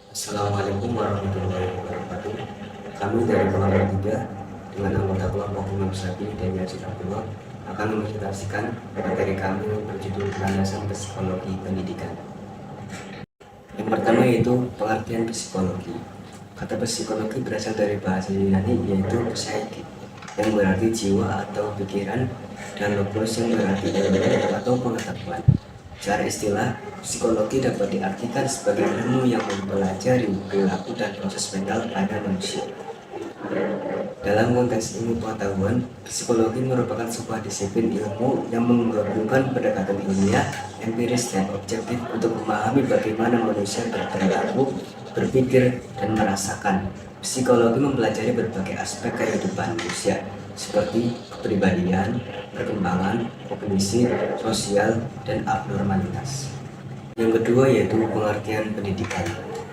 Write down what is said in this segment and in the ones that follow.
Assalamualaikum warahmatullahi wabarakatuh. Kami dari kelompok 3 dengan anggota kelompok Imam Syafi dan Yazid Abdullah akan mempresentasikan materi kami berjudul Landasan Psikologi Pendidikan. Yang pertama yaitu pengertian psikologi. Kata psikologi berasal dari bahasa Yunani yaitu psyche, yang berarti jiwa atau pikiran, dan logos yang berarti ilmu atau pengetahuan. Secara istilah, psikologi dapat diartikan sebagai ilmu yang mempelajari perilaku dan proses mental pada manusia. Dalam konteks ilmu pengetahuan, psikologi merupakan sebuah disiplin ilmu yang menggabungkan pendekatan ilmiah, empiris, dan objektif untuk memahami bagaimana manusia berperilaku, berpikir, dan merasakan. Psikologi mempelajari berbagai aspek kehidupan manusia, seperti kepribadian, perkembangan, kognisi, sosial, dan abnormalitas. Yang kedua yaitu pengertian pendidikan.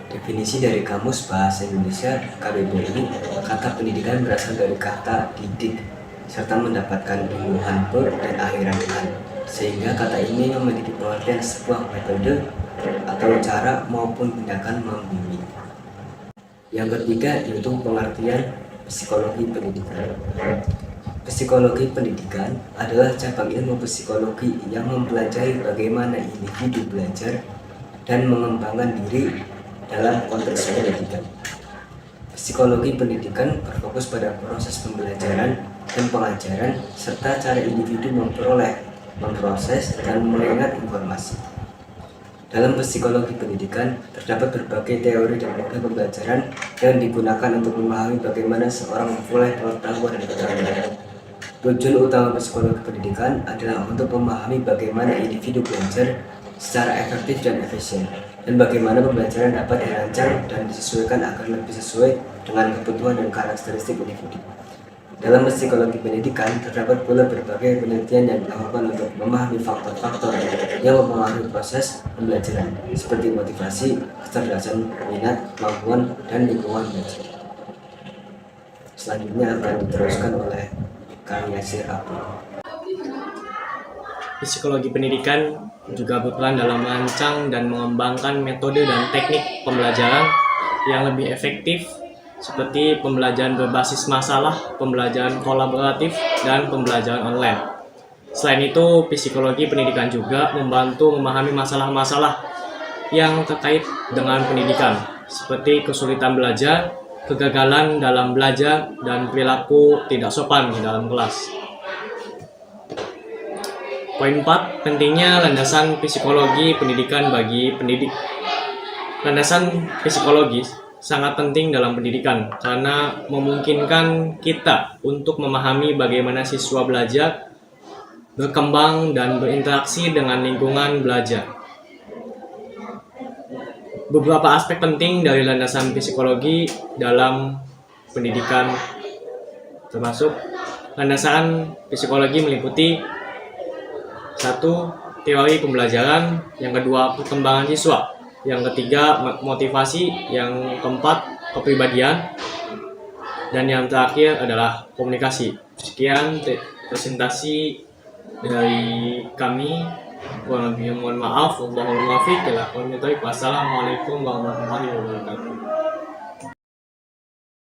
Definisi dari Kamus Bahasa Indonesia KBBI, kata pendidikan berasal dari kata didik, serta mendapatkan imbuhan per dan akhiran an, sehingga kata ini memiliki pengertian sebuah metode atau cara maupun tindakan membimbing. Yang ketiga yaitu pengertian psikologi pendidikan. Psikologi pendidikan adalah cabang ilmu psikologi yang mempelajari bagaimana individu belajar dan mengembangkan diri dalam konteks pendidikan. Psikologi pendidikan berfokus pada proses pembelajaran dan pengajaran serta cara individu memperoleh, memproses, dan mengingat informasi. Dalam psikologi pendidikan terdapat berbagai teori dan metode pembelajaran yang digunakan untuk memahami bagaimana seorang memperoleh pengetahuan dan keterampilan. Tujuan utama psikologi pendidikan adalah untuk memahami bagaimana individu belajar secara efektif dan efisien, dan bagaimana pembelajaran dapat dirancang dan disesuaikan agar lebih sesuai dengan kebutuhan dan karakteristik individu. Dalam psikologi pendidikan terdapat pula berbagai penelitian yang dilakukan untuk memahami faktor-faktor yang mempengaruhi proses pembelajaran, seperti motivasi, kecerdasan, minat, kemampuan, dan lingkungan belajar. Selanjutnya akan diteruskan oleh Kang Yasir Abdul. Psikologi pendidikan juga berperan dalam merancang dan mengembangkan metode dan teknik pembelajaran yang lebih efektif, seperti pembelajaran berbasis masalah, pembelajaran kolaboratif, dan pembelajaran online. Selain itu, psikologi pendidikan juga membantu memahami masalah-masalah yang terkait dengan pendidikan, seperti kesulitan belajar, kegagalan dalam belajar, dan perilaku tidak sopan di dalam kelas. Poin 4, pentingnya landasan psikologi pendidikan bagi pendidik. Landasan psikologis sangat penting dalam pendidikan karena memungkinkan kita untuk memahami bagaimana siswa belajar, berkembang, dan berinteraksi dengan lingkungan belajar. Beberapa aspek penting dari landasan psikologi dalam pendidikan termasuk landasan psikologi meliputi 1. Teori pembelajaran, yang kedua perkembangan siswa, yang ketiga motivasi, yang keempat kepribadian, dan yang terakhir adalah komunikasi. Sekian presentasi dari kami. Kurang lebih mohon maaf. Wassalamualaikum warahmatullahi wabarakatuh.